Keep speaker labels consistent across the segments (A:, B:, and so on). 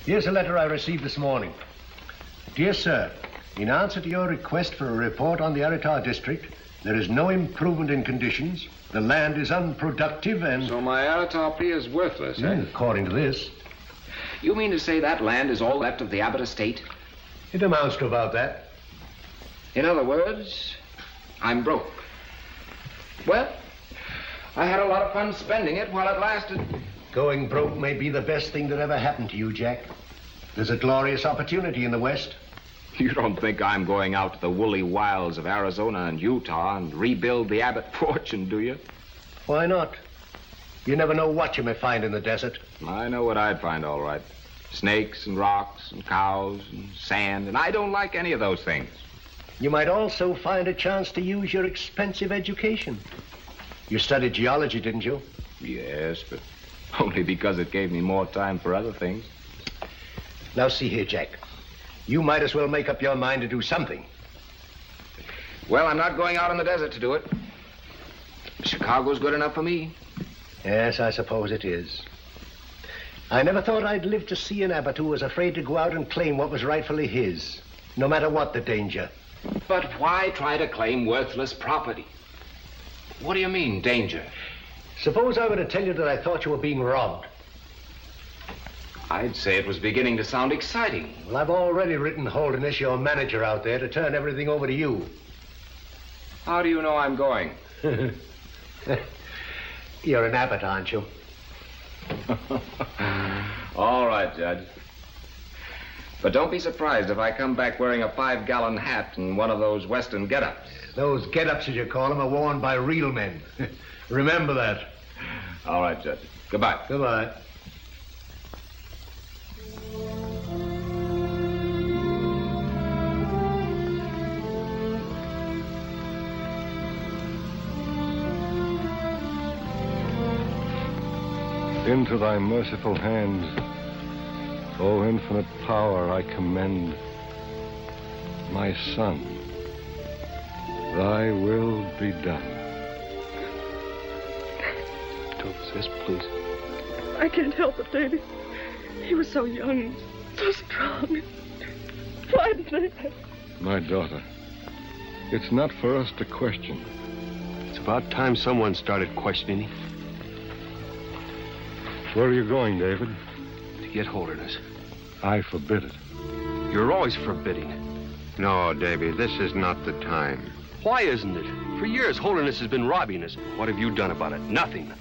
A: Here's a letter I received this morning. Dear sir, in answer to your request for a report on the Aritar district, there is no improvement in conditions. The land is unproductive and...
B: So my Aritar plea is worthless, eh?
A: According to this.
B: You mean to say that land is all left of the Abbott estate?
A: It amounts to about that.
B: In other words, I'm broke. Well, I had a lot of fun spending it while it lasted.
A: Going broke may be the best thing that ever happened to you, Jack. There's a glorious opportunity in the West.
B: You don't think I'm going out to the woolly wilds of Arizona and Utah and rebuild the Abbott fortune, do you?
A: Why not? You never know what you may find in the desert.
B: I know what I'd find, all right. Snakes and rocks and cows and sand, and I don't like any of those things.
A: You might also find a chance to use your expensive education. You studied geology, didn't you?
B: Yes, but only because it gave me more time for other things.
A: Now see here, Jack. You might as well make up your mind to do something.
B: Well, I'm not going out in the desert to do it. Chicago's good enough for me.
A: Yes, I suppose it is. I never thought I'd live to see an Abbott who was afraid to go out and claim what was rightfully his, no matter what the danger.
B: But why try to claim worthless property? What do you mean, danger?
A: Suppose I were to tell you that I thought you were being robbed.
B: I'd say it was beginning to sound exciting.
A: Well, I've already written Holderness, your manager out there, to turn everything over to you.
B: How do you know I'm going?
A: You're an Abbott, aren't you?
B: All right, Judge. But don't be surprised if I come back wearing a 5-gallon hat and one of those Western get-ups.
A: Those get-ups, as you call them, are worn by real men. Remember that.
B: All right, Judge. Goodbye.
A: Goodbye.
C: Into thy merciful hands, O infinite power, I commend my son. Thy will be done.
D: Don't resist, please.
E: I can't help it, Davy. He was so young, so strong. Why did they...
C: My daughter, it's not for us to question.
D: It's about time someone started questioning.
C: Where are you going, David?
D: To get Holderness.
C: I forbid it.
D: You're always forbidding.
F: No, Davy, this is not the time.
D: Why isn't it? For years, Holderness has been robbing us. What have you done about it? Nothing.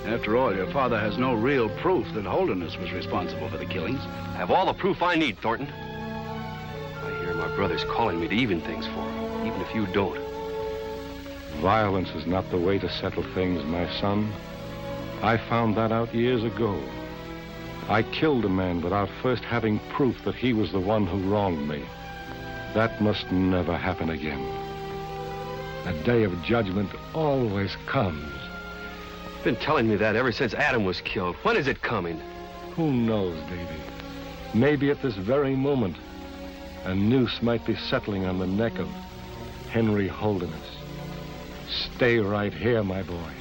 G: After all, your father has no real proof that Holderness was responsible for the killings.
D: I have all the proof I need, Thornton. I hear my brother's calling me to even things for him, even if you don't.
C: Violence is not the way to settle things, my son. I found that out years ago. I killed a man without first having proof that he was the one who wronged me. That must never happen again. The day of judgment always comes.
D: You've been telling me that ever since Adam was killed. When is it coming?
C: Who knows, Davy? Maybe at this very moment, a noose might be settling on the neck of Henry Holderness. Stay right here, my boy.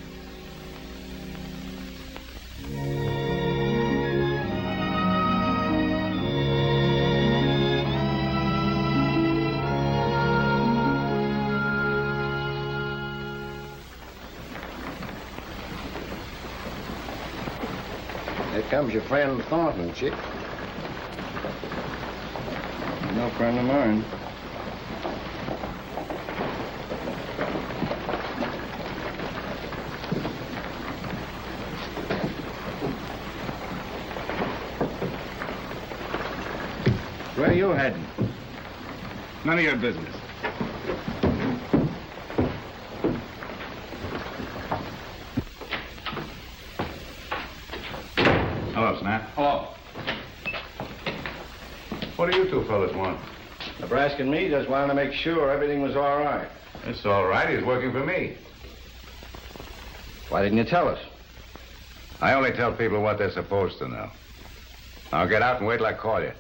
A: Here comes your friend Thornton, Chick.
H: No friend of mine. Where are you heading?
G: None of your business. Hello, Snap.
H: Hello.
G: What do you two fellas want?
H: Nebraska and me just wanted to make sure everything was all right.
G: It's all right. He's working for me.
H: Why didn't you tell us?
G: I only tell people what they're supposed to know. Now get out and wait till I call you.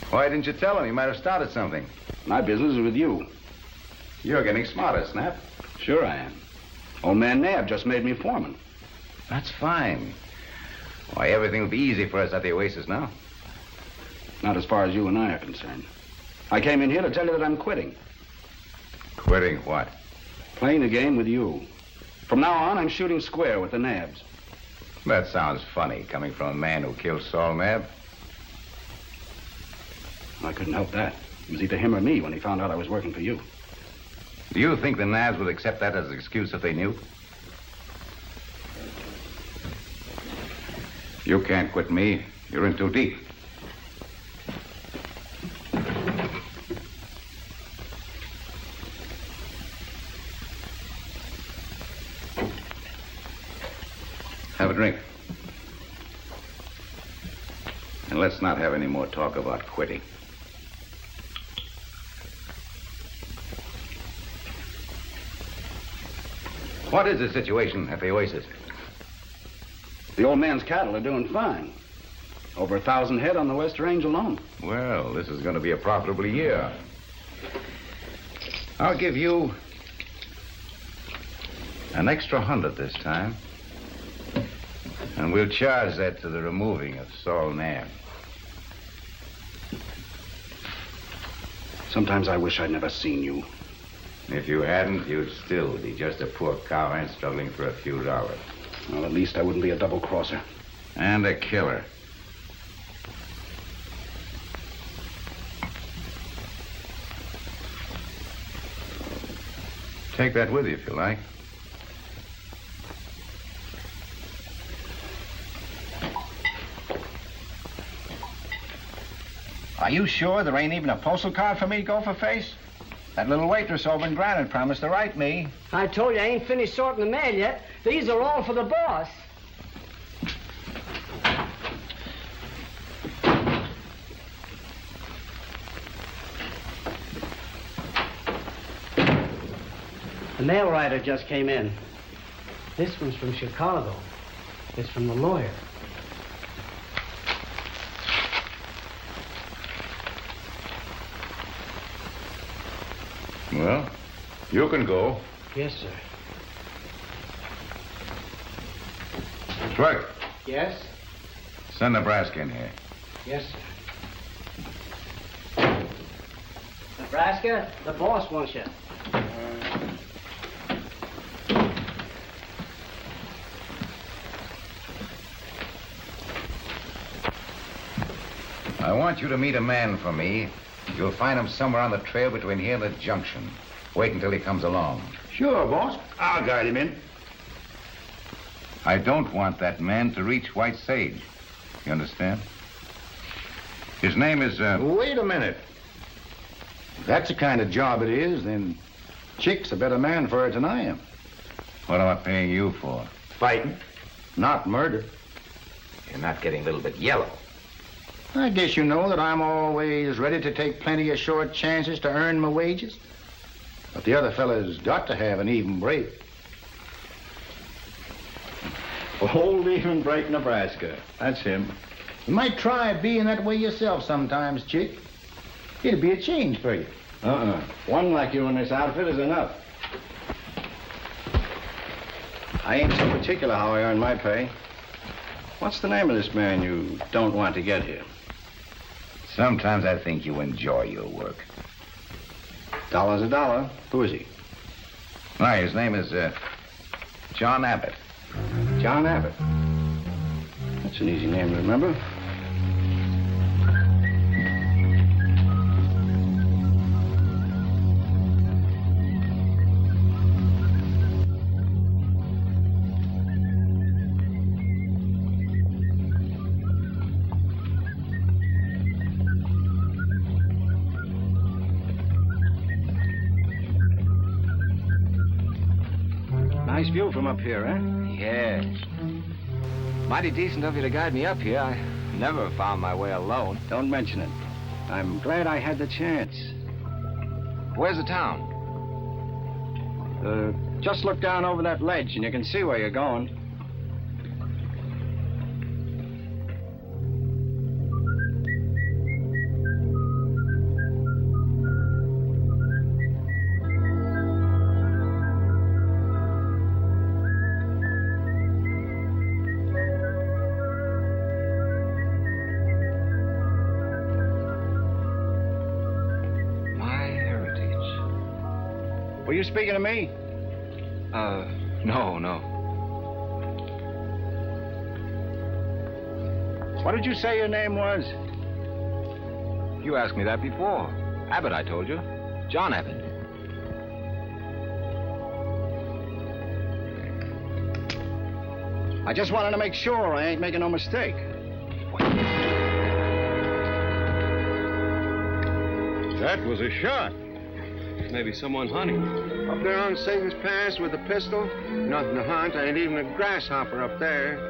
G: Why didn't you tell him? He might have started something.
H: My business is with you.
G: You're getting smarter, Snap.
H: Sure I am. Old man Naab just made me foreman.
G: That's fine. Why, everything will be easy for us at the Oasis now.
H: Not as far as you and I are concerned. I came in here to tell you that I'm quitting.
G: Quitting what?
H: Playing the game with you. From now on, I'm shooting square with the Naabs.
G: That sounds funny, coming from a man who killed Saul Naab.
H: I couldn't help that. It was either him or me when he found out I was working for you.
G: Do you think the Naabs would accept that as an excuse if they knew? You can't quit me. You're in too deep. Have a drink. And let's not have any more talk about quitting. What is the situation at the Oasis?
H: The old man's cattle are doing fine. Over 1,000 head on the West Range alone.
G: Well, this is going to be a profitable year. I'll give you an extra 100 this time. And we'll charge that to the removing of Saul Naab.
H: Sometimes I wish I'd never seen you.
G: If you hadn't, you'd still be just a poor cowhand struggling for a few dollars.
H: Well, at least I wouldn't be a double-crosser.
G: And a killer. Take that with you if you like.
I: Are you sure there ain't even a postal card for me to go for face? That little waitress over in Granite promised to write me.
J: I told you I ain't finished sorting the mail yet. These are all for the boss. The mail rider just came in. This one's from Chicago. It's from the lawyer.
G: Well, you can go.
J: Yes, sir.
G: Strike.
J: Yes?
G: Send Nebraska in here.
J: Yes, sir. Nebraska, the boss wants you.
G: I want you to meet a man for me. You'll find him somewhere on the trail between here and the junction. Wait until he comes along.
H: Sure, boss. I'll guide him in.
G: I don't want that man to reach White Sage. You understand? His name is,
H: Wait a minute. If that's the kind of job it is, then Chick's a better man for it than I am.
G: What am I paying you for?
H: Fighting, not murder.
G: You're not getting a little bit yellow.
H: I guess you know that I'm always ready to take plenty of short chances to earn my wages. But the other fella's got to have an even break.
I: Old even break Nebraska. That's him.
H: You might try being that way yourself sometimes, Chick. It'd be a change for you.
I: One like you in this outfit is enough. I ain't so particular how I earn my pay. What's the name of this man you don't want to get here?
G: Sometimes I think you enjoy your work.
I: $1's a dollar. Who is he?
G: Why, his name is, John Abbott.
I: John Abbott. That's an easy name to remember. Nice view from up here, eh?
B: Yes. Mighty decent of you to guide me up here. I never found my way alone.
I: Don't mention it. I'm glad I had the chance.
B: Where's the town?
I: Just look down over that ledge and you can see where you're going. Were you speaking to me?
B: No.
I: What did you say your name was?
B: You asked me that before. Abbott, I told you. John Abbott.
I: I just wanted to make sure I ain't making no mistake.
F: That was a shot.
D: Maybe someone hunting.
F: Up there on Satan's Pass with a pistol, nothing to hunt. Ain't even a grasshopper up there.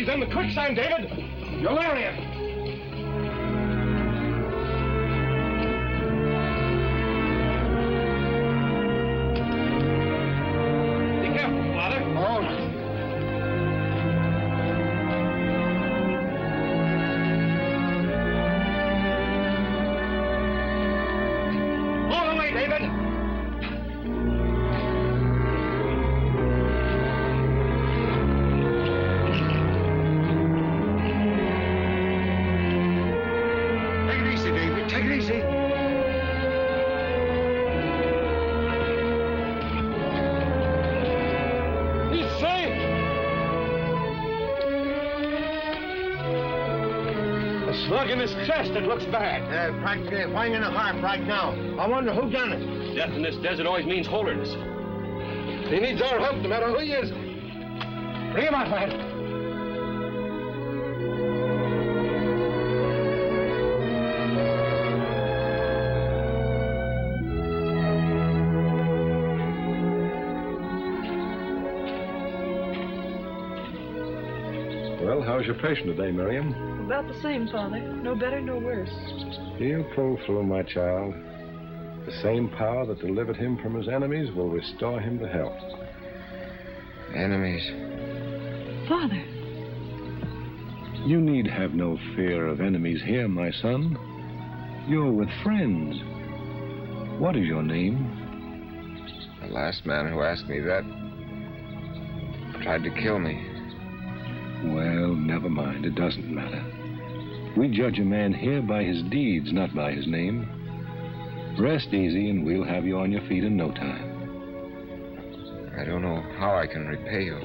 C: In the quicksand, David! You're Marian! Be careful, Father.
I: All right.
C: All the way, David! Slug in his chest, it looks bad.
A: Practically finding a heart right now. I wonder who done it.
D: Death in this desert always means Holderness.
C: He needs our help no matter who he is. Bring him out, lad. Well, how's your patient today, Marian?
E: About the same, Father. No better, no worse.
C: He'll pull through, my child. The same power that delivered him from his enemies will restore him to health.
F: Enemies.
E: Father.
C: You need have no fear of enemies here, my son. You're with friends. What is your name?
F: The last man who asked me that tried to kill me.
C: Well, never mind. It doesn't matter. We judge a man here by his deeds, not by his name. Rest easy, and we'll have you on your feet in no time.
F: I don't know how I can repay you.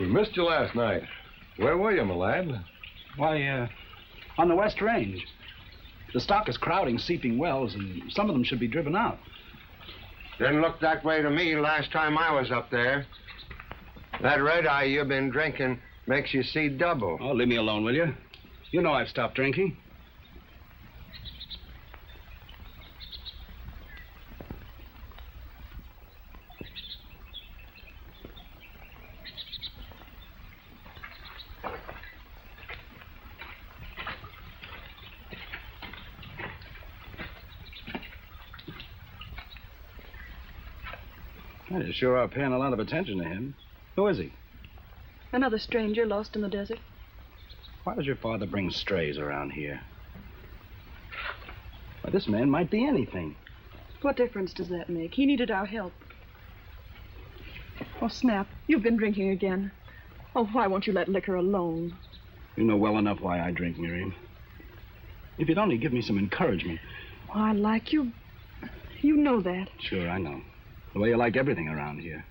C: We missed you last night. Where were you, my lad?
I: Why, on the West Range. The stock is crowding Seeping Wells, and some of them should be driven out.
F: Didn't look that way to me last time I was up there. That red eye you've been drinking makes you see double.
I: Oh, leave me alone, will you? You know I've stopped drinking. You sure are paying a lot of attention to him. Who is he?
E: Another stranger lost in the desert.
I: Why does your father bring strays around here? Why, this man might be anything.
E: What difference does that make? He needed our help. Oh, Snap, you've been drinking again. Oh, why won't you let liquor alone?
I: You know well enough why I drink, Miriam. If you'd only give me some encouragement.
E: Oh, I like you. You know that.
I: Sure, I know. The way you like everything around here.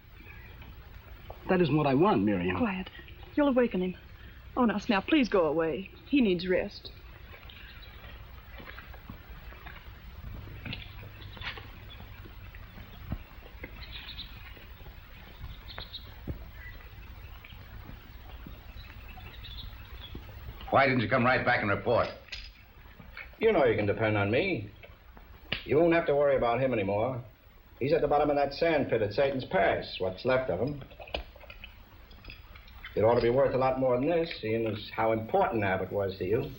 I: That isn't what I want, Miriam.
E: Quiet. You'll awaken him. Oh, now, Snap, please go away. He needs rest.
G: Why didn't you come right back and report?
I: You know you can depend on me. You won't have to worry about him anymore. He's at the bottom of that sand pit at Satan's Pass, what's left of him. It ought to be worth a lot more than this, seeing as how important Abbott was to you.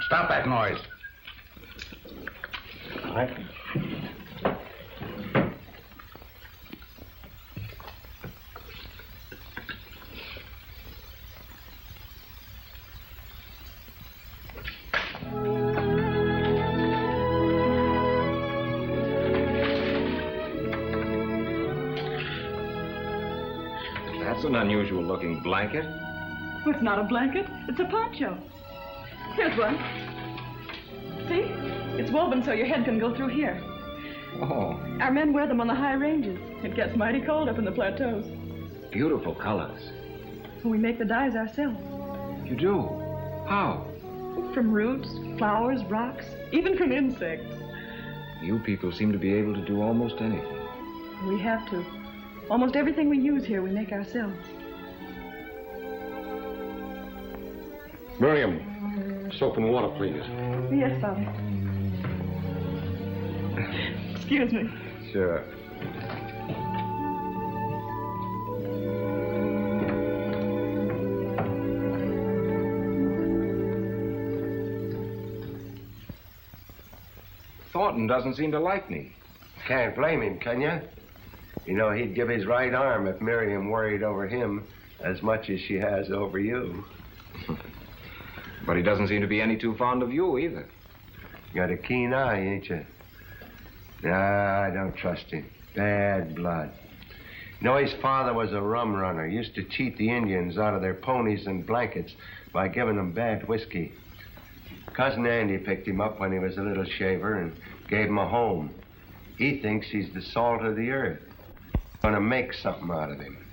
G: Stop that noise.
I: All right. That's an unusual looking blanket.
E: Well, it's not a blanket. It's a poncho. Here's one. See? It's woven so your head can go through here.
I: Oh,
E: Our men wear them on the high ranges. It gets mighty cold up in the plateaus.
I: beautiful colors.
E: We make the dyes ourselves.
I: You do? How?
E: From roots, flowers, rocks, even from insects.
I: You people seem to be able to do almost anything.
E: We have to. Almost everything we use here, we make ourselves.
C: Miriam, soap and water, please.
E: Yes, Father. Excuse me.
I: Sure. Thornton doesn't seem to like me.
F: Can't blame him, can you? You know, he'd give his right arm if Miriam worried over him as much as she has over you.
I: But he doesn't seem to be any too fond of you either.
F: Got a keen eye, ain't you? Nah, I don't trust him. Bad blood. You know, his father was a rum runner. Used to cheat the Indians out of their ponies and blankets by giving them bad whiskey. Cousin Andy picked him up when he was a little shaver and gave him a home. He thinks he's the salt of the earth. Gonna make something out of him.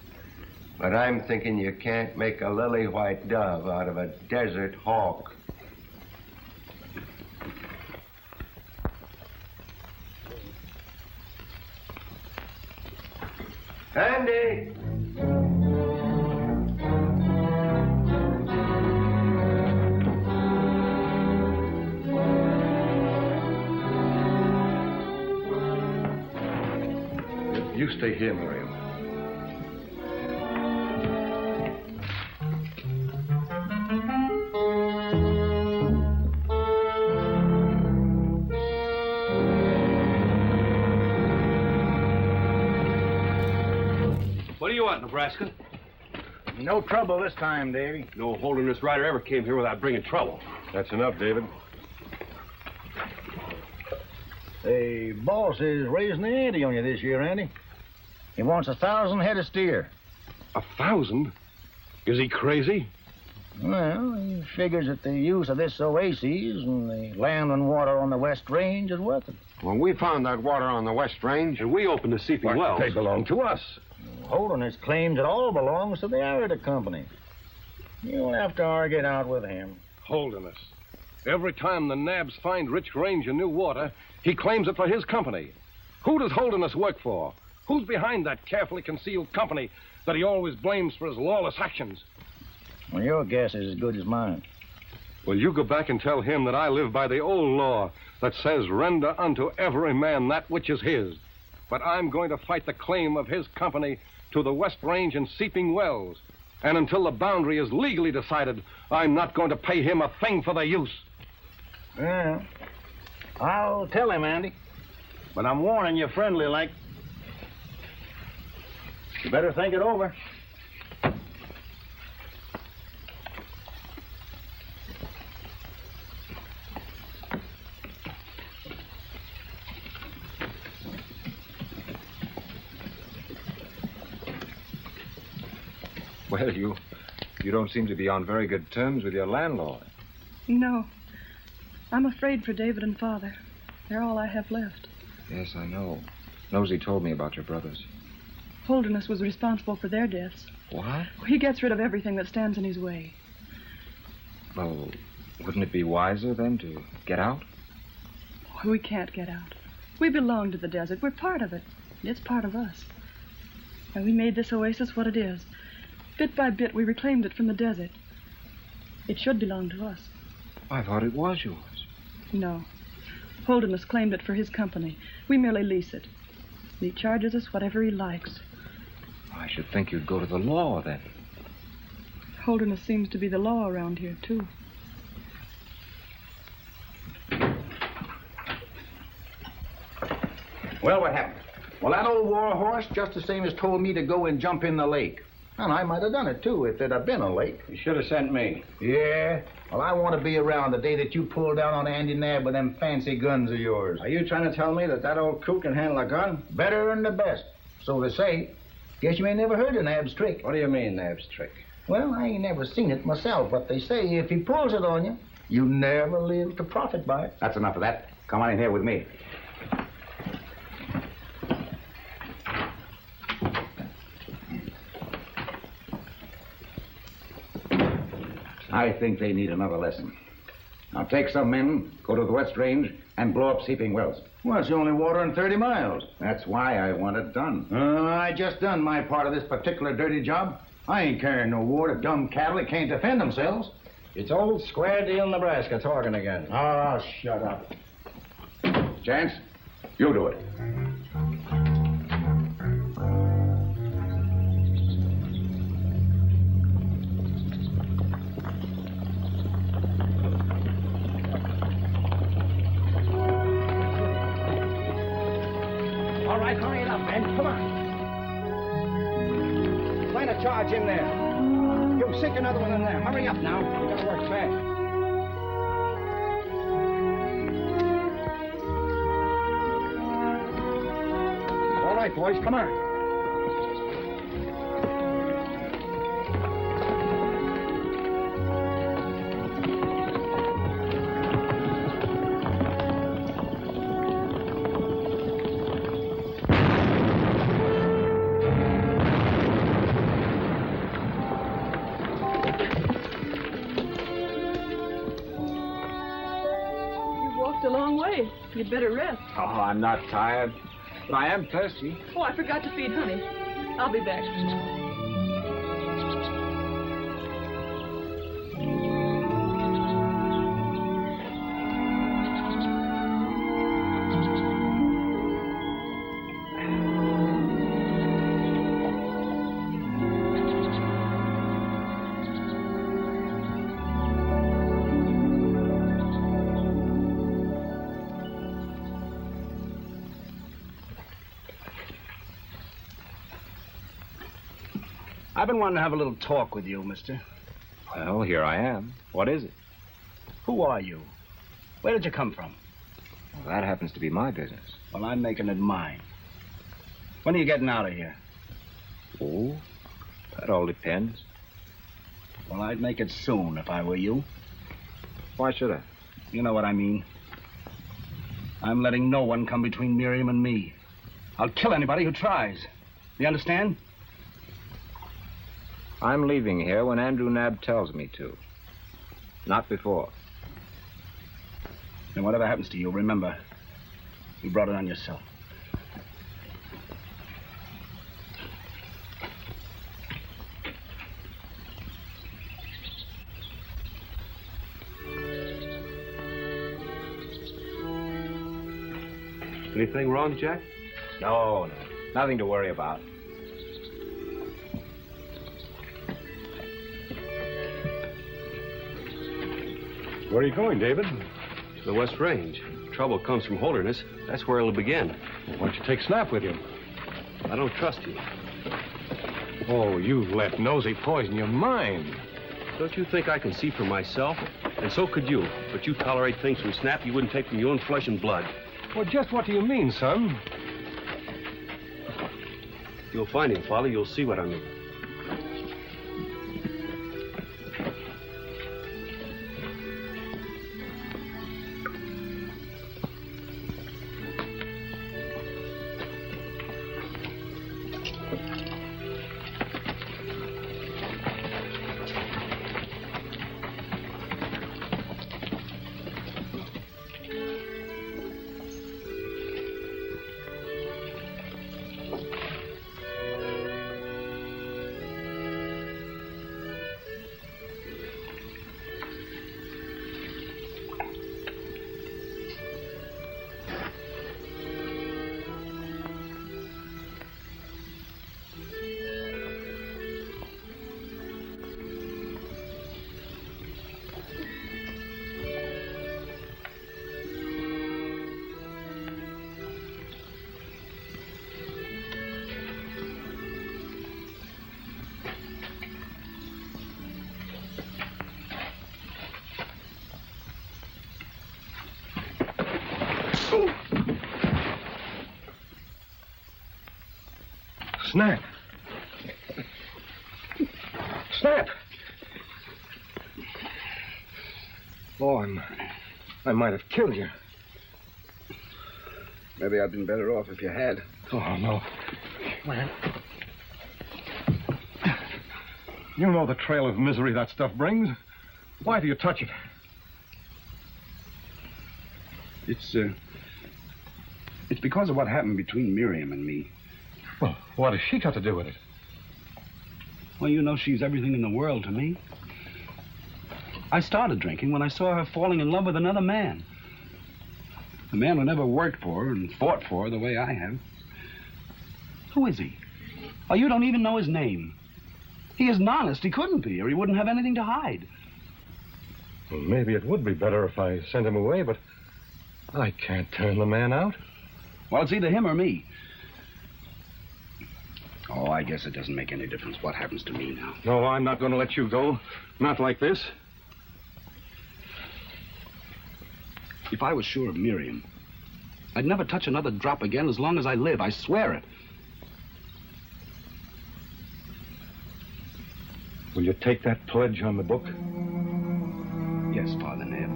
F: But I'm thinking you can't make a lily white dove out of a desert hawk. Andy!
C: You stay here, Marian.
D: What do you want, Nebraska?
H: No trouble this time, Davy.
D: No Holderness rider ever came here without bringing trouble.
C: That's enough, David.
H: The boss is raising the ante on you this year, Andy. He wants 1,000 head of steer.
C: 1,000? Is he crazy?
H: Well, he figures that the use of this Oasis and the land and water on the West Range is worth it.
F: Well, we found that water on the West Range.
D: And we opened the seeping wells.
C: They belong to us.
H: Holderness claims it all belongs to the Abbott Company. You'll have to argue it out with him.
C: Holderness. Every time the Naabs find rich range and new water, he claims it for his company. Who does Holderness work for? Who's behind that carefully concealed company that he always blames for his lawless actions?
H: Well, your guess is as good as mine.
C: Well, you go back and tell him that I live by the old law that says render unto every man that which is his. But I'm going to fight the claim of his company to the West Range and Seeping Wells. And until the boundary is legally decided, I'm not going to pay him a thing for the use.
H: Yeah. I'll tell him, Andy. But I'm warning you friendly like. You better think it over.
I: Well, you don't seem to be on very good terms with your landlord.
E: No. I'm afraid for David and Father. They're all I have left.
I: Yes, I know. Nosy told me about your brothers.
E: Holderness was responsible for their deaths.
I: What?
E: He gets rid of everything that stands in his way.
I: Well, wouldn't it be wiser then to get out?
E: We can't get out. We belong to the desert. We're part of it. It's part of us. And we made this oasis what it is. Bit by bit, we reclaimed it from the desert. It should belong to us.
B: I thought it was yours.
E: No. Holderness claimed it for his company. We merely lease it. He charges us whatever he likes.
B: I should think you'd go to the law, then.
E: Holderness seems to be the law around here, too.
H: Well, what happened? Well, that old war horse just the same as told me to go and jump in the lake. And I might have done it, too, if there'd have been a lake.
I: You should have sent me.
H: Yeah? Well, I want to be around the day that you pull down on Andy Naab with them fancy guns of yours.
I: Are you trying to tell me that old coot can handle a gun?
H: Better than the best, so they say. Guess you ain't never heard of Naab's trick.
I: What do you mean, Naab's trick?
H: Well, I ain't never seen it myself, but they say if he pulls it on you, you never live to profit by it. That's enough of that. Come on in here with me. I think they need another lesson. Now take some men, go to the West Range, and blow up Seeping Wells. Well, it's only water in 30 miles. That's why I want it done. I just done my part of this particular dirty job. I ain't carrying no war to dumb cattle that can't defend themselves.
I: It's old Square Deal, Nebraska talking again.
H: Oh, shut up. Chance, you do it.
I: All right, hurry it up, man. Come on. Find a charge in there. You sink another one in there. Hurry up now. We gotta work fast. All right, boys, come on.
E: You'd better rest.
I: Oh, I'm not tired, but I am thirsty.
E: Oh, I forgot to feed Honey. I'll be back.
I: I've been wanting to have a little talk with you, mister.
B: Well, here I am. What is it?
I: Who are you? Where did you come from?
B: Well, that happens to be my business.
I: Well, I'm making it mine. When are you getting out of here?
B: Oh, that all depends.
I: Well, I'd make it soon if I were you.
B: Why should I?
I: You know what I mean. I'm letting no one come between Miriam and me. I'll kill anybody who tries. You understand?
B: I'm leaving here when Andrew Naab tells me to. Not before.
I: And whatever happens to you, remember, you brought it on yourself.
D: Anything wrong, Jack?
B: No. Nothing to worry about.
C: Where are you going, David?
D: To the West Range. Trouble comes from Holderness. That's where it'll begin.
C: Well, why don't you take Snap with you?
D: I don't trust you.
C: Oh, you've let Nosy poison your mind.
D: Don't you think I can see for myself? And so could you. But you tolerate things from Snap you wouldn't take from your own flesh and blood.
C: Well, just what do you mean, son?
D: You'll find him, Father. You'll see what I mean.
C: Snap! Snap! Oh, I might have killed you.
I: Maybe I'd been better off if you had.
C: Oh, no. Man. You know the trail of misery that stuff brings. Why do you touch it?
I: It's because of what happened between Miriam and me.
C: Well, what has she got to do with it?
I: Well, you know she's everything in the world to me. I started drinking when I saw her falling in love with another man. A man who never worked for her and fought for her the way I have. Who is he? Oh, you don't even know his name. He isn't honest. He couldn't be, or he wouldn't have anything to hide.
C: Well, maybe it would be better if I sent him away, but I can't turn the man out.
I: Well, it's either him or me. Oh, I guess it doesn't make any difference what happens to me now.
C: No, I'm not going to let you go. Not like this.
I: If I was sure of Miriam, I'd never touch another drop again as long as I live. I swear it.
C: Will you take that pledge on the book?
I: Yes, Father Naab.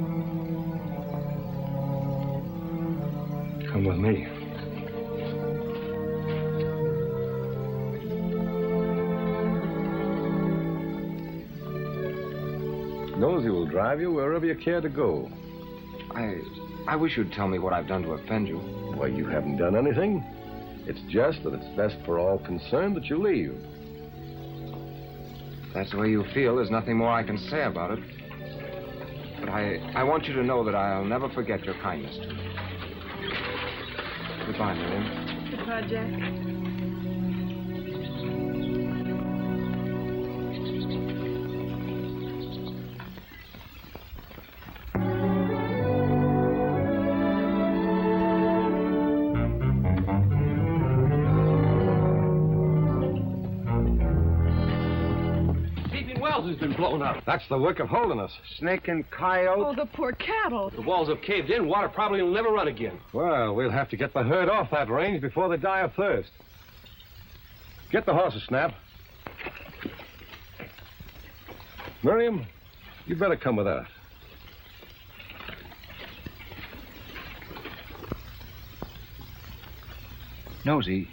C: Come with me. Nosy will drive you wherever you care to go.
B: I wish you'd tell me what I've done to offend you.
C: Why, you haven't done anything. It's just that it's best for all concerned that you leave.
B: If that's the way you feel, there's nothing more I can say about it. But I want you to know that I'll never forget your kindness to me. Goodbye, Marian.
E: Goodbye, Jack.
C: Has been blown up. That's the work of Holderness.
F: Snake and coyote.
E: Oh, the poor cattle.
D: The walls have caved in. Water probably will never run again.
C: Well, we'll have to get the herd off that range before they die of thirst. Get the horses, Snap. Miriam, you better come with us.
B: Nosy,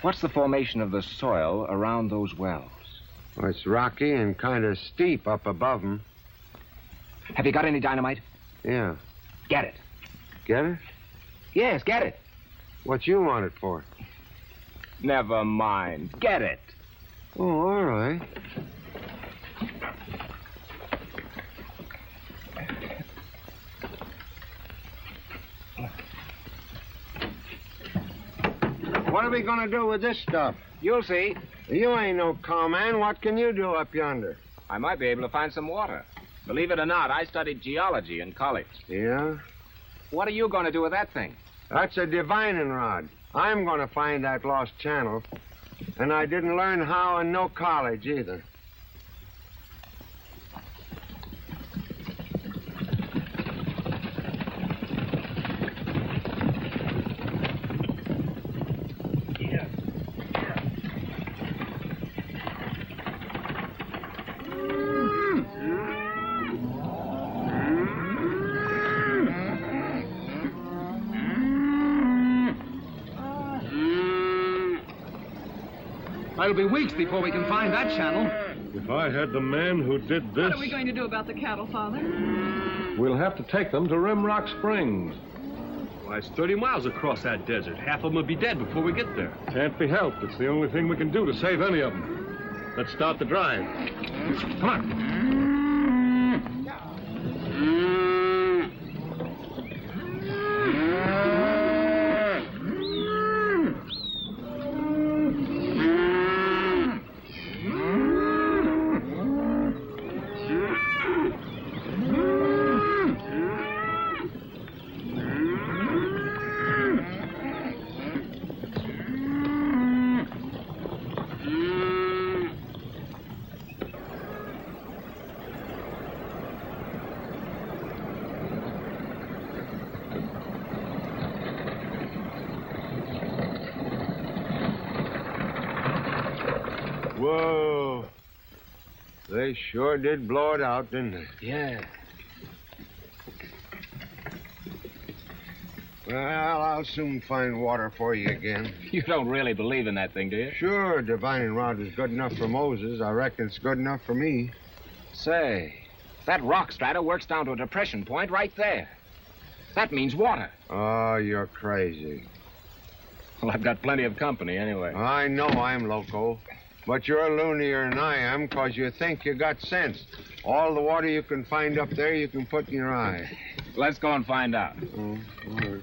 B: what's the formation of the soil around those wells?
F: Well, it's rocky and kind of steep up above them.
B: Have you got any dynamite?
F: Yeah.
B: Get it.
F: Get it?
B: Yes, get it.
F: What you want it for?
B: Never mind. Get it.
F: Oh, all right. What are we going to do with this stuff?
B: You'll see.
F: You ain't no cowman. What can you do up yonder?
B: I might be able to find some water. Believe it or not, I studied geology in college.
F: Yeah?
B: What are you going to do with that thing?
F: That's a divining rod. I'm going to find that lost channel. And I didn't learn how in no college either.
K: It'll be weeks before we can find that channel.
C: If I had the man who did this...
E: What are we going to do about the cattle, Father?
C: We'll have to take them to Rimrock Springs.
D: Why, it's 30 miles across that desert. Half of them will be dead before we get there.
C: Can't be helped. It's the only thing we can do to save any of them. Let's start the drive. Come on.
F: Whoa. They sure did blow it out, didn't they?
B: Yeah.
F: Well, I'll soon find water for you again.
H: You don't really believe in that thing, do you?
F: Sure, divining rod was good enough for Moses. I reckon it's good enough for me.
H: Say, that rock strata works down to a depression point right there. That means water.
F: Oh, you're crazy.
H: Well, I've got plenty of company anyway.
F: I know I'm loco, but you're loonier than I am because you think you got sense. All the water you can find up there, you can put in your eye.
H: Let's go and find out.
F: Oh, all right.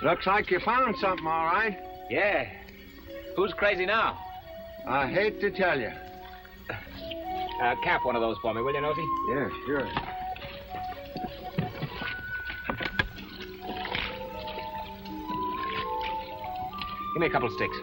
F: Looks like you found something, all right.
H: Yeah. Who's crazy now?
F: I hate to tell you.
H: Cap one of those for me, will you, Nosy?
F: Yeah, sure.
H: Give me a couple of sticks.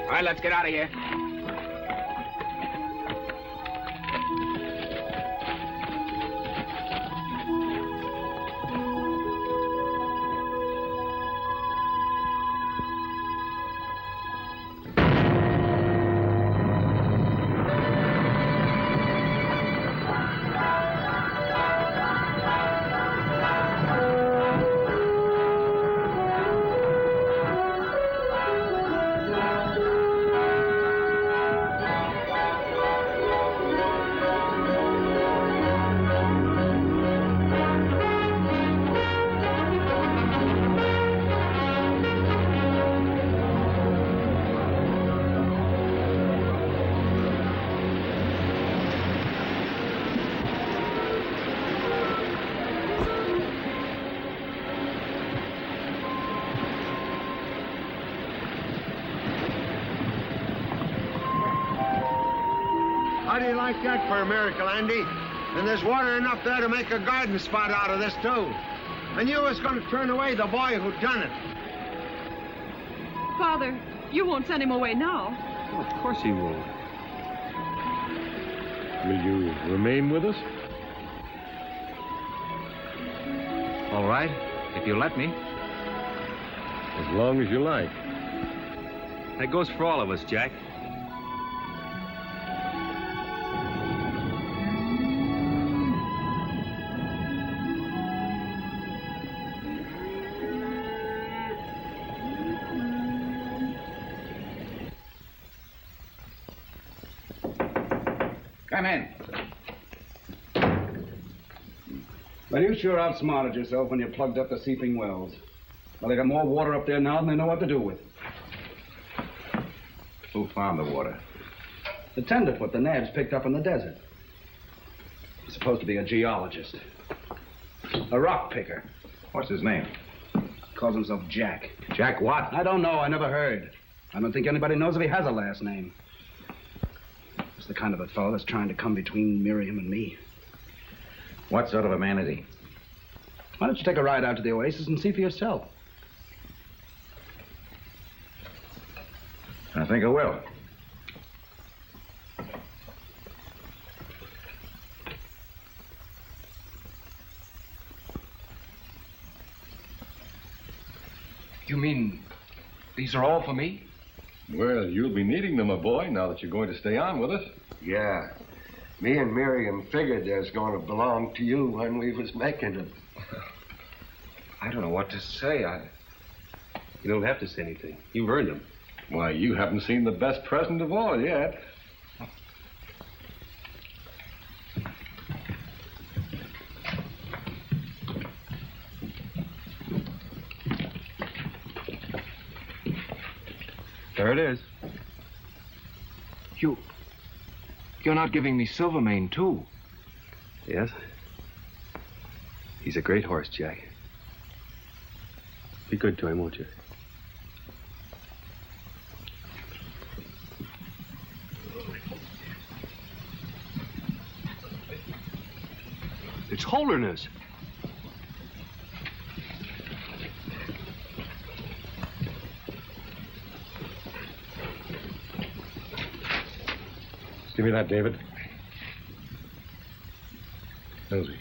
H: All right, let's get out of here.
F: How do you like that for a miracle, Andy? And there's water enough there to make a garden spot out of this, too. And you was going to turn away the boy who done it.
E: Father, you won't send him away now.
C: Well, of course he won't. Will you remain with us?
H: All right, if you let me.
C: As long as you like.
D: That goes for all of us, Jack.
H: Come in.
I: Well, you sure outsmarted yourself when you plugged up the seeping wells. Well, they got more water up there now than they know what to do with.
H: Who found the water?
I: The tenderfoot the Naabs picked up in the desert. He's supposed to be a geologist. A rock picker.
H: What's his name?
I: Calls himself Jack.
H: Jack what?
I: I don't know. I never heard. I don't think anybody knows if he has a last name. the kind of a fellow that's trying to come between Miriam and me.
H: What sort of a man is he?
I: Why don't you take a ride out to the Oasis and see for yourself?
H: I think I will.
D: You mean these are all for me?
C: Well, you'll be needing them, my boy, now that you're going to stay on with us.
F: Yeah. Me and Miriam figured they was going to belong to you when we was making them.
D: I don't know what to say. You don't have to say anything. You've earned them.
C: Why, you haven't seen the best present of all yet.
D: There it is. You're not giving me Silvermane, too. Yes. He's a great horse, Jack. Be good to him, won't you? It's Holderness.
C: Give me that, David. Nosy.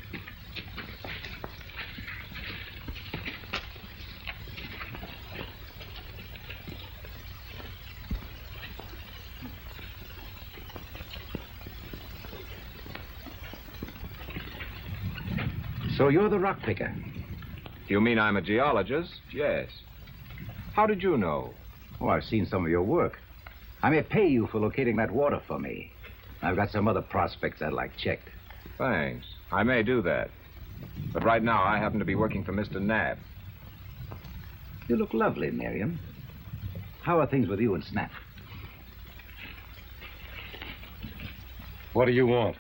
H: So you're the rock picker?
B: You mean I'm a geologist? Yes. How did you know?
H: Oh, I've seen some of your work. I may pay you for locating that water for me. I've got some other prospects I'd like checked.
B: Thanks. I may do that. But right now, I happen to be working for Mr. Naab.
H: You look lovely, Marian. How are things with you and Snap?
C: What do you want?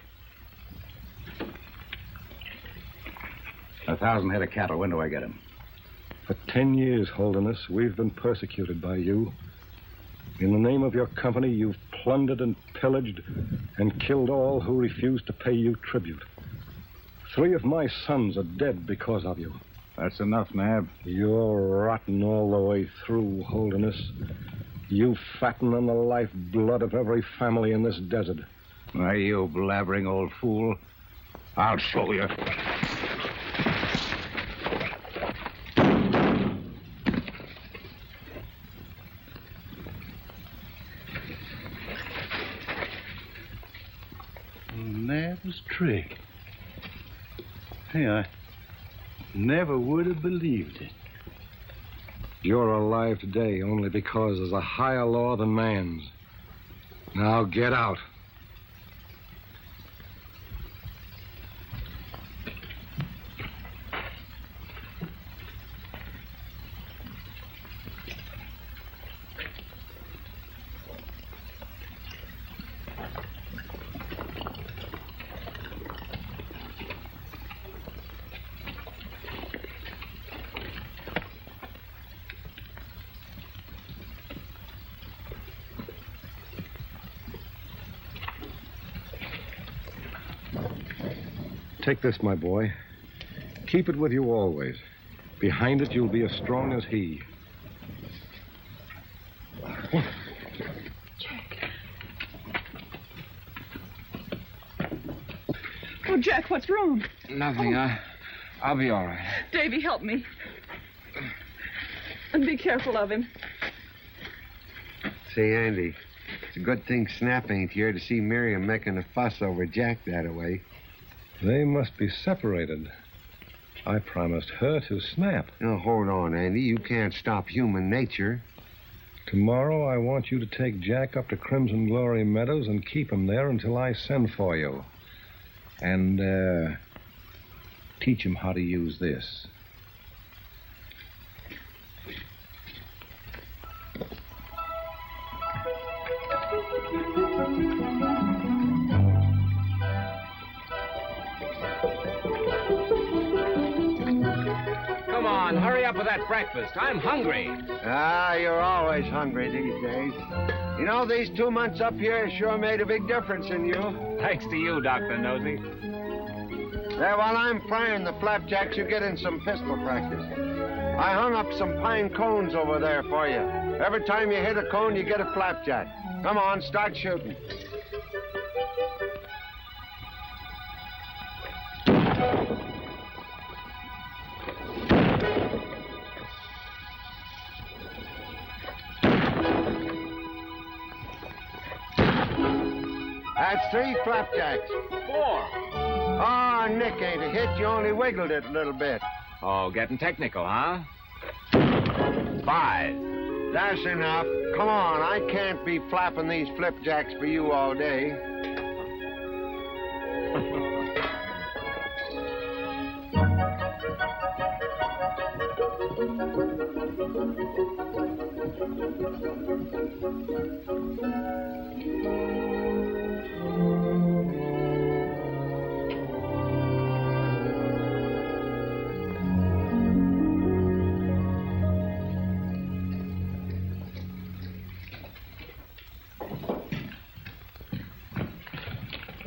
H: 1,000 head of cattle. When do I get them?
C: For 10 years, Holderness, we've been persecuted by you. In the name of your company, you've plundered and pillaged and killed all who refused to pay you tribute. 3 of my sons are dead because of you.
H: That's enough, Naab.
C: You're rotten all the way through, Holderness. You fatten on the lifeblood of every family in this desert.
H: Why, you blabbering old fool. I'll show you.
F: Naab's trick. Hey, I never would have believed it.
C: You're alive today only because there's a higher law than man's. Now get out. Take this, my boy. Keep it with you always. Behind it, you'll be as strong as he.
E: Jack. Oh, Jack, what's wrong?
B: Nothing. I'll be all right.
E: Davy, help me. And be careful of him.
F: Say, Andy, it's a good thing Snap ain't here to see Miriam making a fuss over Jack that way.
C: They must be separated. I promised her to Snap.
F: Now, hold on, Andy. You can't stop human nature.
C: Tomorrow, I want you to take Jack up to Crimson Glory Meadows and keep him there until I send for you. And, teach him how to use this.
B: Come on, hurry up with that breakfast. I'm hungry.
F: Ah, you're always hungry these days. You know, these 2 months up here sure made a big difference in you.
B: Thanks to you, Dr. Nosey.
F: Yeah, while I'm frying the flapjacks, you get in some pistol practice. I hung up some pine cones over there for you. Every time you hit a cone, you get a flapjack. Come on, start shooting. That's 3 flapjacks.
B: 4.
F: Oh, Nick ain't a hit. You only wiggled it a little bit.
B: Oh, getting technical, huh? 5.
F: That's enough. Come on, I can't be flapping these flipjacks for you all day.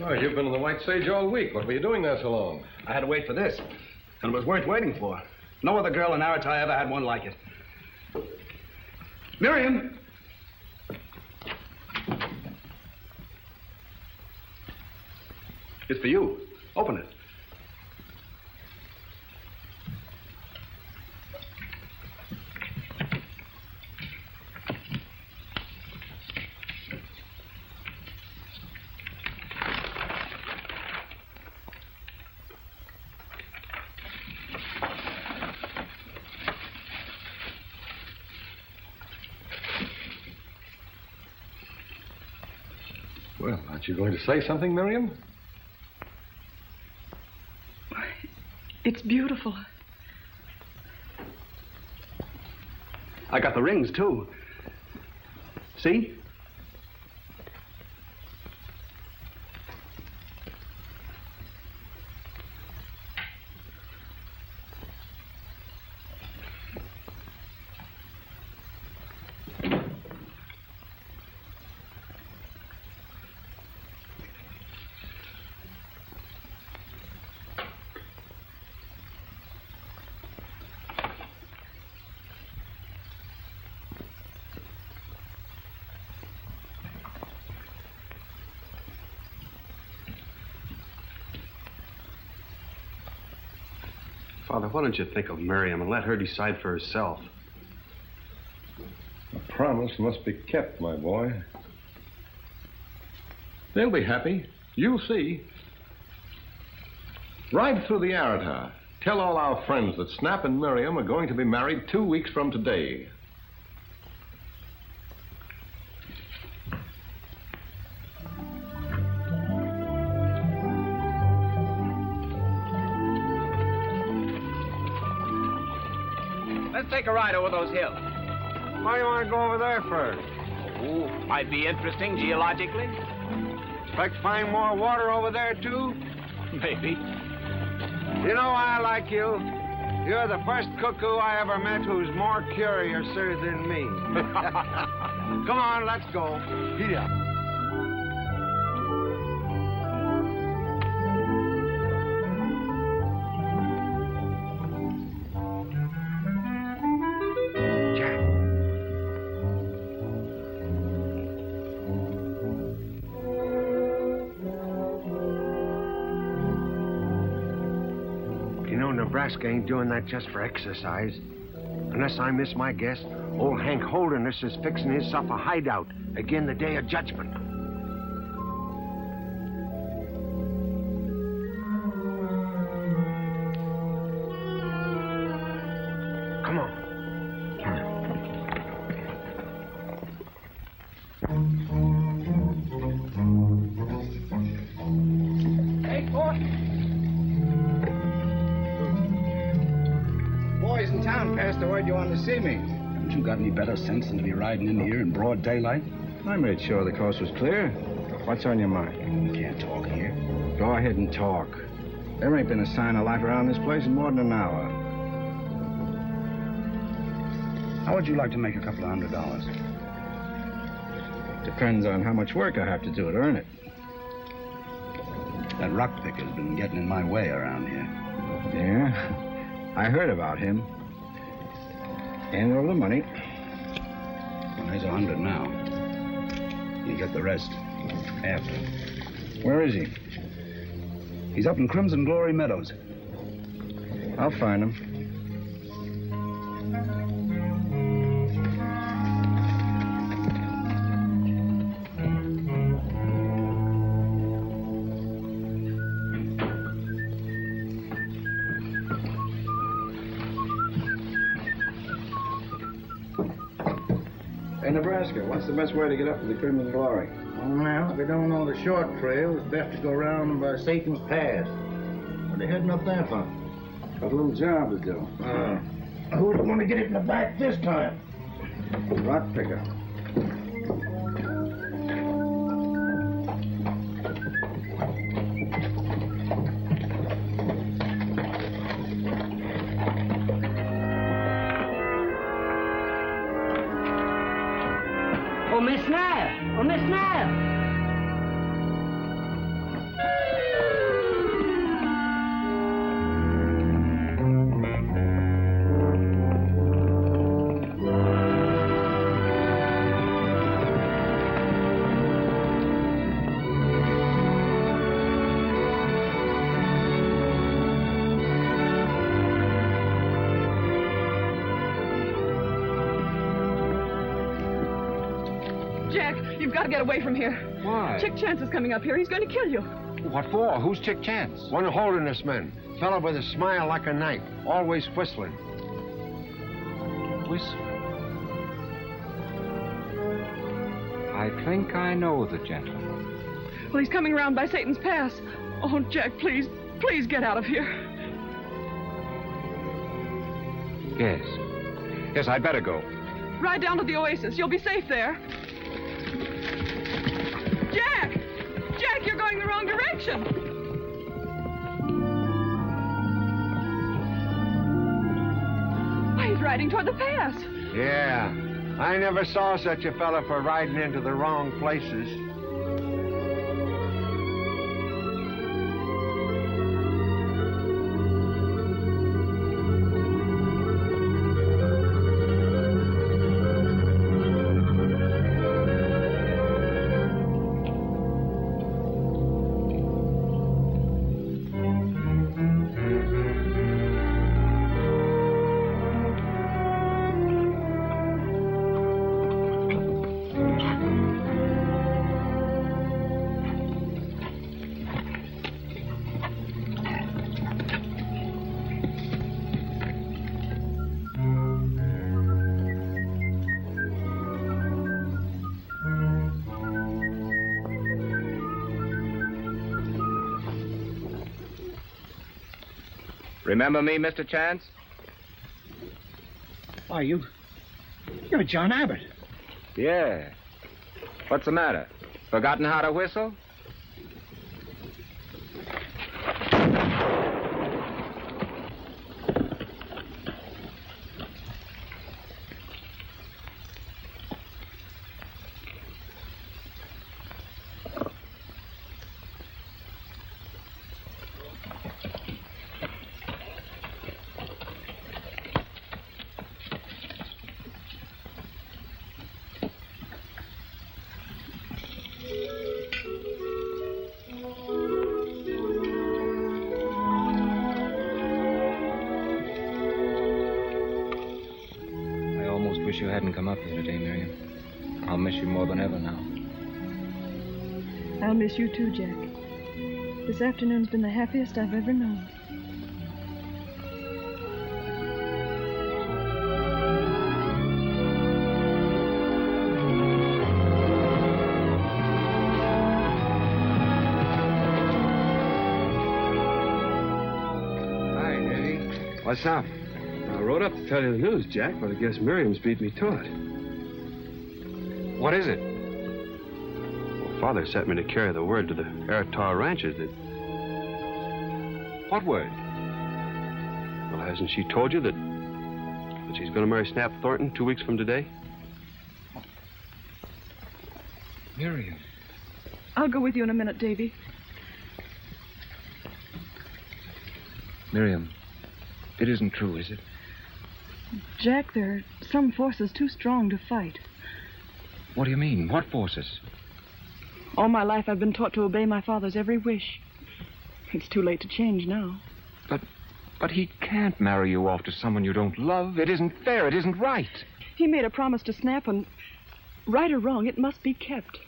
C: Oh, you've been in the White Sage all week. What were you doing there so long?
I: I had to wait for this, and it was worth waiting for. No other girl in Arita ever had one like it. Miriam! It's for you. Open it.
C: Well, aren't you going to say something, Miriam?
E: It's beautiful.
I: I got the rings, too. See? Father, why don't you think of Miriam and let her decide for herself?
C: A promise must be kept, my boy. They'll be happy. You'll see. Ride through the Arita. Tell all our friends that Snap and Miriam are going to be married 2 weeks from today.
B: Take a ride over those hills.
F: Why do you want to go over there first?
B: Oh, might be interesting geologically.
F: Expect to find more water over there, too?
B: Maybe.
F: You know, I like you. You're the first cuckoo I ever met who's more curiouser than me. Come on, let's go. Here. Nebraska ain't doing that just for exercise. Unless I miss my guess, old Hank Holderness is fixing himself a hideout again the day of judgment. Come on.
J: Hey, Thornton. Boys in town passed the word you wanted to see me.
I: Haven't you got any better sense than to be riding in here in broad daylight?
H: I made sure the coast was clear. What's on your mind?
I: You can't talk here.
H: Go ahead and talk. There ain't been a sign of life around this place in more than an hour.
I: How would you like to make a couple of $100?
H: Depends on how much work I have to do to earn it.
I: That rock picker's been getting in my way around here.
H: Yeah? I heard about him. And all the money.
I: Well, there's 100 now. You get the rest after.
H: Where is he?
I: He's up in Crimson Glory Meadows.
H: I'll find him. Hey, Nebraska, what's the best way to get up to the Crimson Glory?
L: Well, if you don't know the short trail, it's best to go around by Satan's Pass. What are they heading up there for?
H: Got a little job to do.
L: Who's going to get it in the back this time?
H: Rock picker.
J: Oh, Miss Naab! Oh, Miss Naab!
E: You've got to get away from here.
A: Why?
E: Chick Chance is coming up here. He's going to kill you.
A: What for? Who's Chick Chance? One of Holderness men. Fellow with a smile like a knife. Always whistling.
B: Whistle. I think I know the gentleman.
E: Well, he's coming around by Satan's Pass. Oh, Jack, please, please get out of here.
B: Yes. Yes, I'd better go.
E: Ride down to the Oasis. You'll be safe there. Jack! Jack, you're going the wrong direction. Why, he's riding toward the pass.
A: Yeah. I never saw such a fella for riding into the wrong places.
B: Remember me, Mr. Chance?
L: Why, you're John Abbott.
B: Yeah. What's the matter? Forgotten how to whistle?
D: Wish you hadn't come up here today, Marian. I'll miss you more than ever now.
E: I'll miss you too, Jack. This afternoon's been the happiest I've ever known.
C: Hi, Daddy.
A: What's up?
C: I rode up to tell you the news, Jack, but I guess Miriam's beat me to it.
B: What is it?
C: Well, Father sent me to carry the word to the Eritah ranchers that...
B: What word?
C: Well, hasn't she told you that
M: that she's going to marry Snap Thornton 2 weeks from today?
D: Marian.
E: I'll go with you in a minute, Davy.
D: Miriam, it isn't true, is it?
E: Jack, there are some forces too strong to fight.
D: What do you mean? What forces?
E: All my life I've been taught to obey my father's every wish. It's too late to change now.
D: But he can't marry you off to someone you don't love. It isn't fair. It isn't right.
E: He made a promise to Snap, and right or wrong, it must be kept.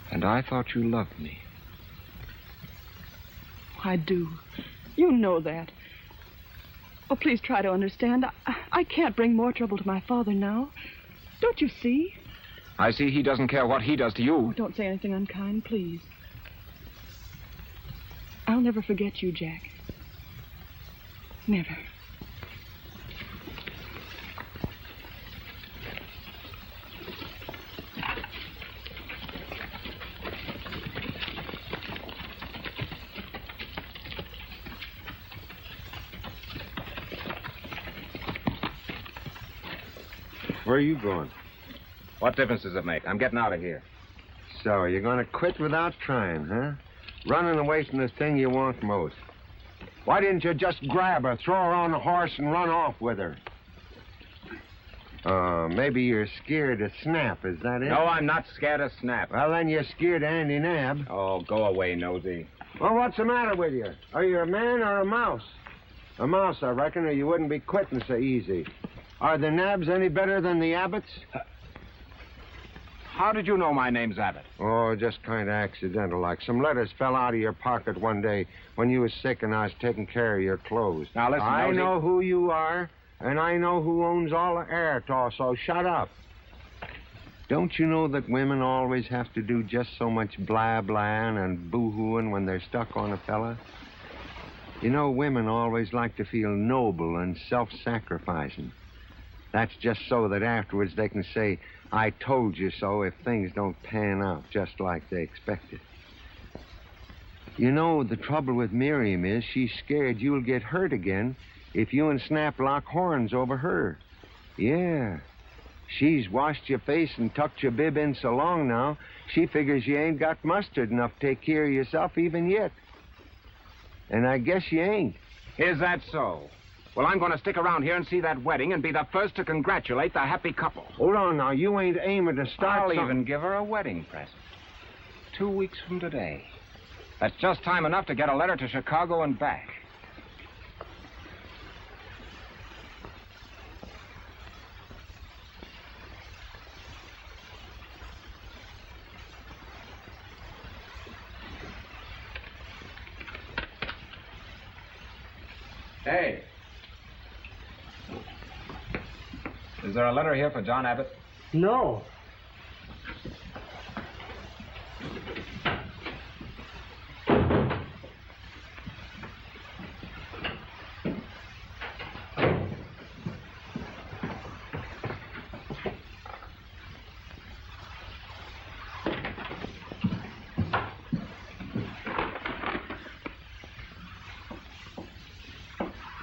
D: And I thought you loved me.
E: I do. You know that. Oh, please try to understand. I can't bring more trouble to my father now. Don't you see?
D: I see he doesn't care what he does to you.
E: Oh, don't say anything unkind, please. I'll never forget you, Jack. Never.
F: Where are you going?
B: What difference does it make? I'm getting out of here.
F: So, you're going to quit without trying, huh? Running away from the thing you want most. Why didn't you just grab her, throw her on a horse, and run off with her? Maybe you're scared of Snap, is that it?
B: No, I'm not scared of Snap.
F: Well, then you're scared of Andy Naab.
B: Oh, go away, Nosy.
F: Well, what's the matter with you? Are you a man or a mouse? A mouse, I reckon, or you wouldn't be quitting so easy. Are the Naabs any better than the Abbotts?
B: How did you know my name's Abbott?
F: Oh, just kind of accidental, like. Some letters fell out of your pocket one day when you was sick and I was taking care of your clothes.
B: Now, listen,
F: I
B: Nosy.
F: know who you are, and I know who owns all the Airtaw, so shut up. Don't you know that women always have to do just so much blah-blahing and boo-hooing when they're stuck on a fella? You know, women always like to feel noble and self-sacrificing. That's just so that afterwards they can say, I told you so, if things don't pan out just like they expected. You know, the trouble with Miriam is she's scared you'll get hurt again if you and Snap lock horns over her. Yeah. She's washed your face and tucked your bib in so long now, she figures you ain't got mustard enough to take care of yourself even yet. And I guess you ain't.
B: Is that so? Well, I'm going to stick around here and see that wedding and be the first to congratulate the happy couple.
F: Hold on now. You ain't aiming to start
B: I'll
F: something.
B: even give her a wedding present. 2 weeks from today. That's just time enough to get a letter to Chicago and back. Hey. Is there a letter here for John Abbott?
J: No.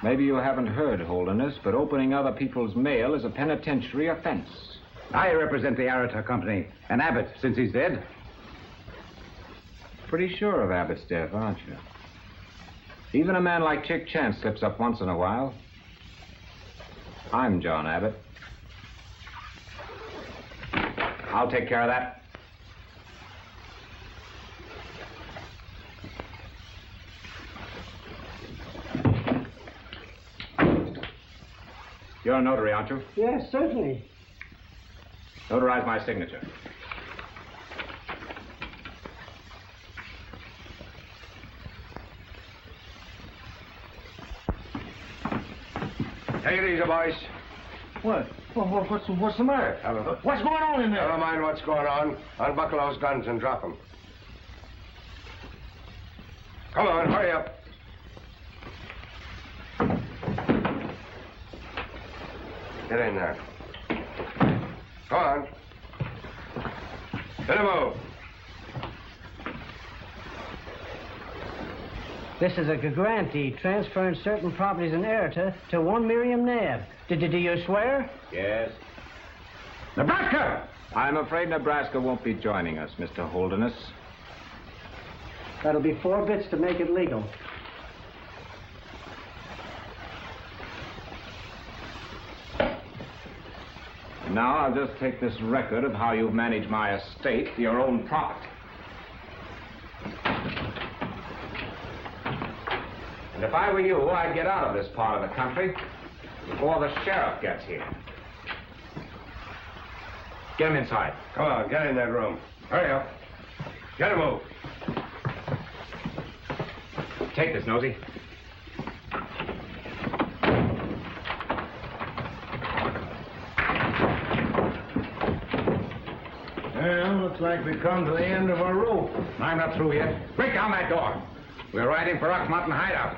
B: Maybe you haven't heard, Holderness, but opening other people's mail is a penitentiary offense.
H: I represent the Arata Company, and Abbott, since he's dead.
B: Pretty sure of Abbott's death, aren't you? Even a man like Chick Chance slips up once in a while. I'm John Abbott. I'll take care of that. You're a notary, aren't you?
J: Yes, certainly.
B: Notarize my signature.
F: Take it easy, boys.
L: What? What's the matter? What's going on in there?
F: Never mind what's going on. Unbuckle those guns and drop them. Come on, hurry up. Get in there. Go on. Venable.
J: This is a grantee transferring certain properties in Erita to one Marian Naab. Did you swear?
H: Yes. Nebraska! I'm afraid Nebraska won't be joining us, Mr. Holderness.
J: That'll be 4 bits to make it legal.
H: Now I'll just take this record of how you've managed my estate to your own property. And if I were you, I'd get out of this part of the country before the sheriff gets here. Get him inside.
F: Come on, get in that room. Hurry up. Get him moved.
H: Take this, Nosy.
L: Well, looks like we've come to the end of our rope.
H: I'm not through yet. Break down that door. We're riding for Rock Mountain Hideout.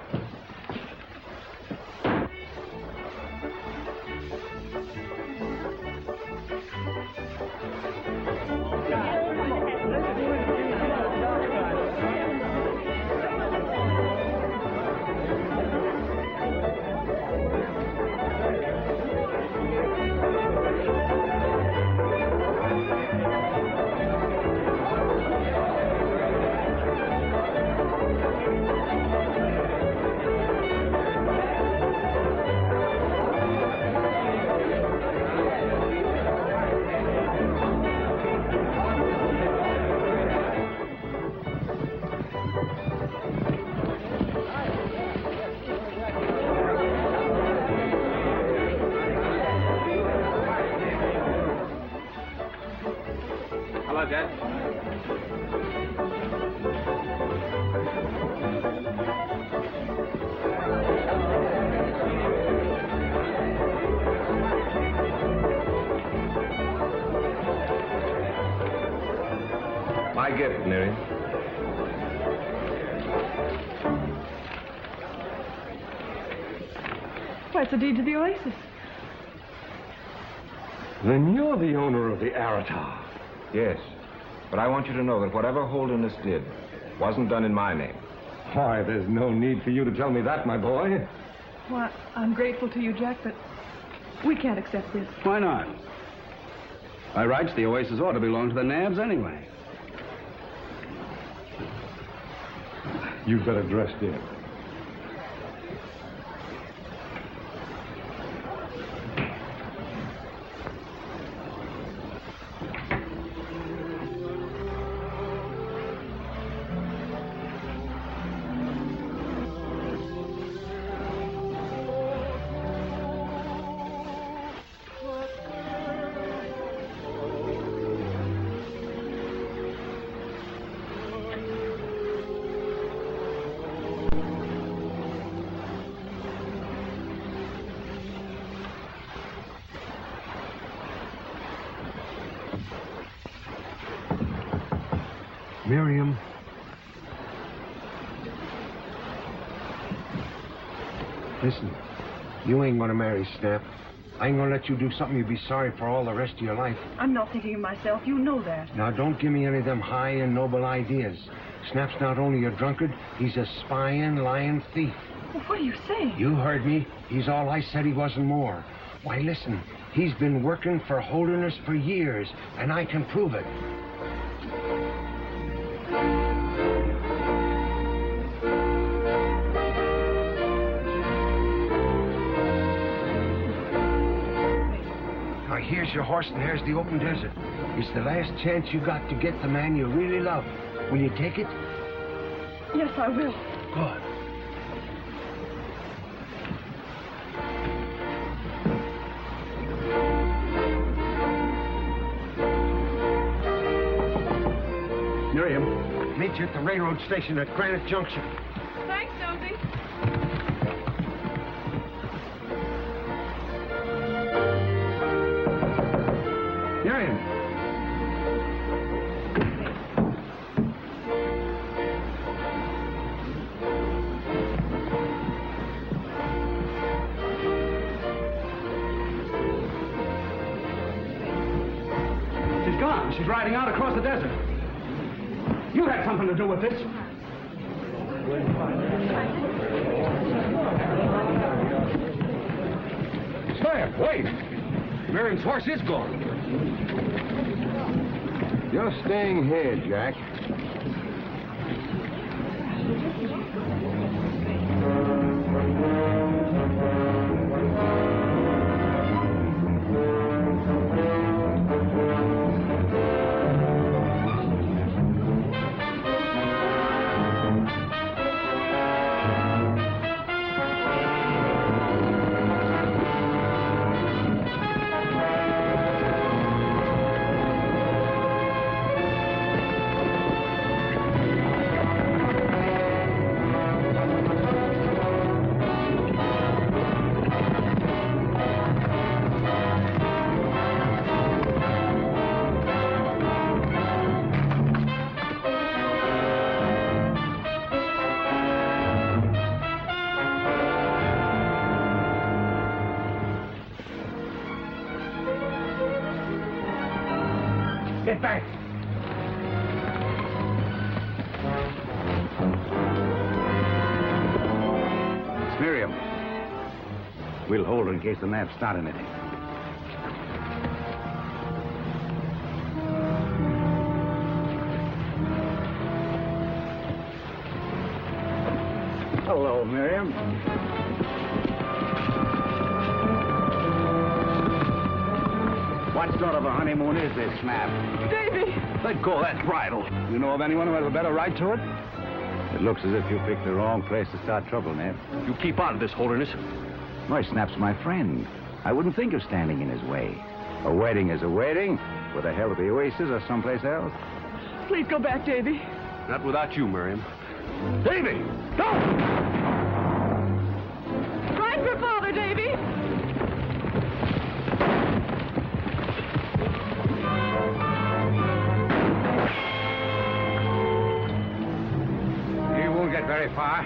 G: My gift, Marian.
E: Why, it's a deed to the Oasis.
C: Then you're the owner of the Aratar.
H: Yes, but I want you to know that whatever Holderness did wasn't done in my name.
C: Why, there's no need for you to tell me that, my boy.
E: Why, I'm grateful to you, Jack, but we can't accept this.
I: Why not? By rights, the Oasis ought to belong to the Naabs anyway.
C: You'd better dress, dear.
A: Miriam. Listen, you ain't gonna marry Snap. I ain't gonna let you do something you'll be sorry for all the rest of your life.
E: I'm not thinking of myself. You know that.
A: Now, don't give me any of them high and noble ideas. Snap's not only a drunkard, he's a spying, lying thief.
E: Well, what are you saying?
A: You heard me. He's all I said he wasn't more. Why, listen, he's been working for Holderness for years, and I can prove it. Now, here's your horse and here's the open desert. It's the last chance you got to get the man you really love. Will you take it?
E: Yes, I will.
A: Good.
I: Miriam.
A: Meet you at the railroad station at Granite Junction.
E: Thanks, Nosy.
I: Marian. She's gone. She's riding out across the desert. You had something to do with this.
H: Snap, wait! Marian's horse is gone.
F: You're staying here, Jack.
H: Get back! It's Miriam. We'll hold her in case the Naabs start anything. Hello, Miriam. What sort of a honeymoon is this, Snap?
E: Davy!
I: Let go of that bridle. You know of anyone who has a better right to it?
H: It looks as if you picked the wrong place to start trouble, Ned.
M: You keep out of this, Holderness.
H: Why, Snap's my friend. I wouldn't think of standing in his way. A wedding is a wedding, whether held at the Oasis or someplace else.
E: Please go back, Davy.
M: Not without you, Marian.
I: Davy! Don't!
E: Ride for father, Davy!
H: You won't get very far.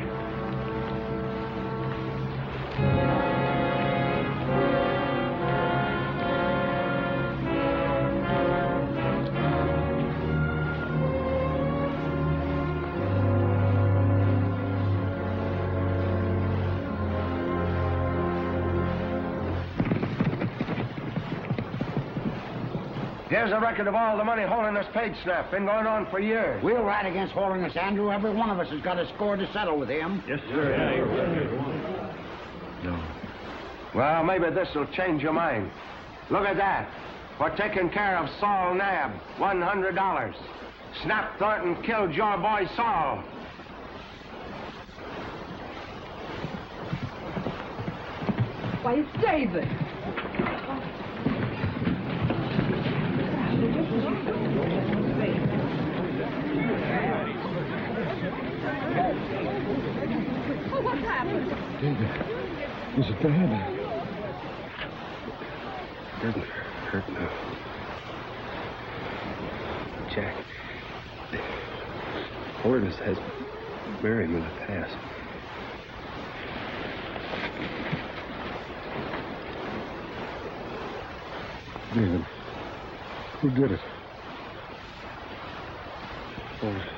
F: Here's a record of all the money Holderness paid Snap. Been going on for years.
L: We'll ride against Holderness, Andrew. Every one of us has got a score to settle with him.
I: Yes, sir.
F: No. Well, maybe this will change your mind. Look at that. For taking care of Saul Naab, $100. Snap Thornton killed your boy Saul.
E: Why, it's David. Oh, what's happened?
C: David, is it bad?
M: It doesn't hurt now. Jack, Holderness has Marian in the past.
C: David, who did it?
M: Holderness.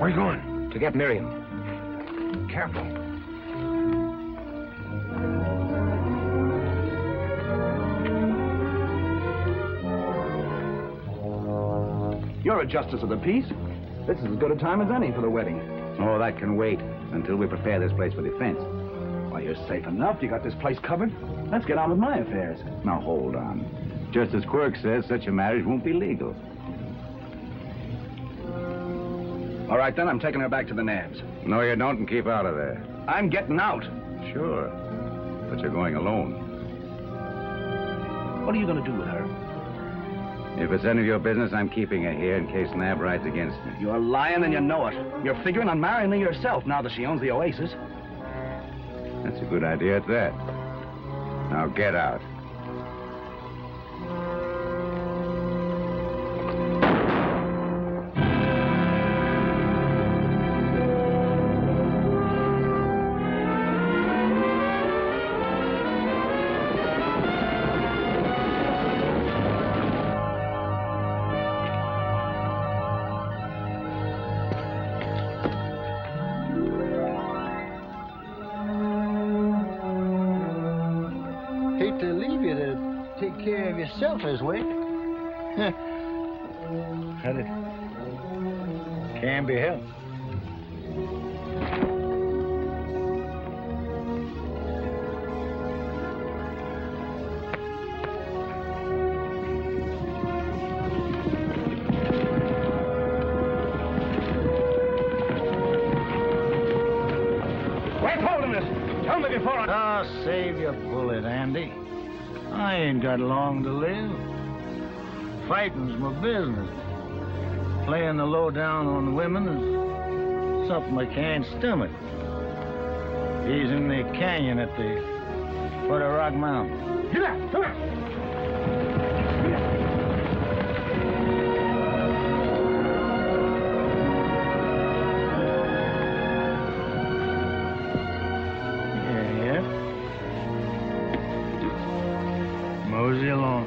A: Where are you going?
D: To get Marian.
A: Careful.
I: You're a justice of the peace. This is as good a time as any for the wedding.
H: Oh, that can wait until we prepare this place for defense.
I: Why, you're safe enough. You got this place covered. Let's get on with my affairs.
H: Now, hold on. Just as Quirk says, such a marriage won't be legal.
I: All right, then, I'm taking her back to the Naabs.
G: No, you don't, and keep out of there.
I: I'm getting out.
G: Sure. But you're going alone.
I: What are you going to do with her?
G: If it's any of your business, I'm keeping her here in case Naab rides against me.
I: You're lying and you know it. You're figuring on marrying me yourself now that she owns the Oasis.
G: That's a good idea at that. Now get out.
L: Yourself this way. But it can be helped.
I: Where's Holderness? Tell me before I...
L: Ah, save your bullet, Andy. I ain't got long to live. Fighting's my business. Playing the low down on the women is something I can't stomach. He's in the canyon at the foot of Rock Mountain.
I: Get out! Come on!
L: Mosey along.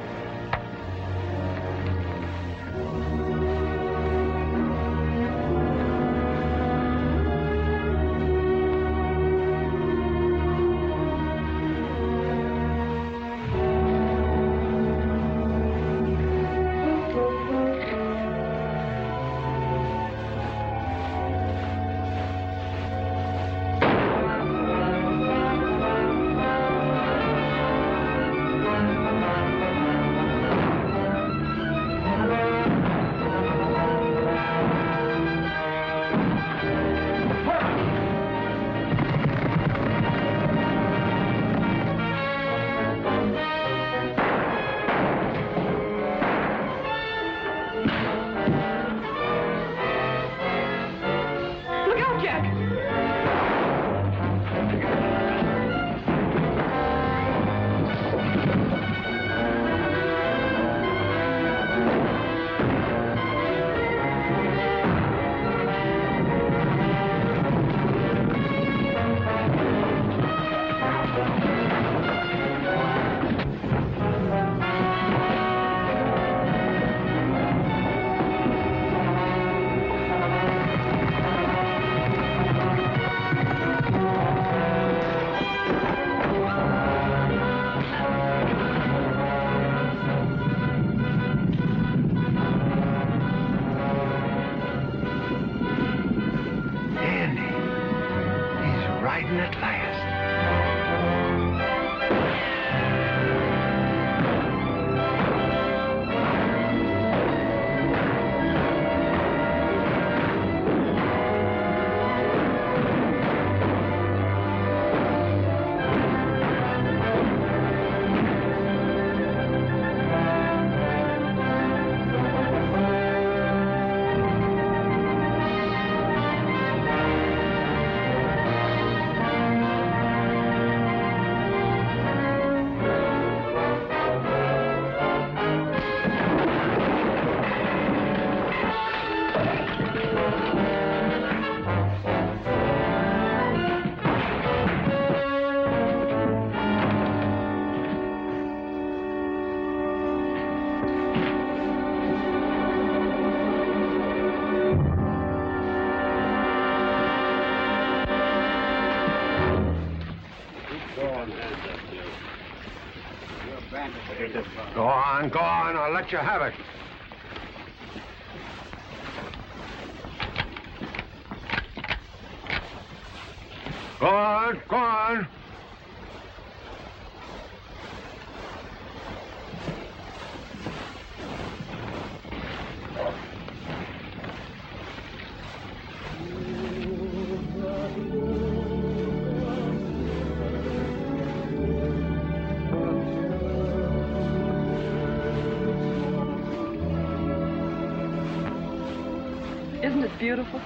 L: it.
A: Go on, I'll let you have it. Go on.
E: Isn't it beautiful?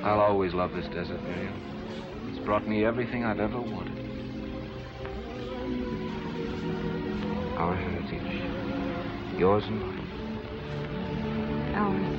D: I'll always love this desert, Marian. It's brought me everything I've ever wanted. Our heritage. Yours and mine.
E: Ours.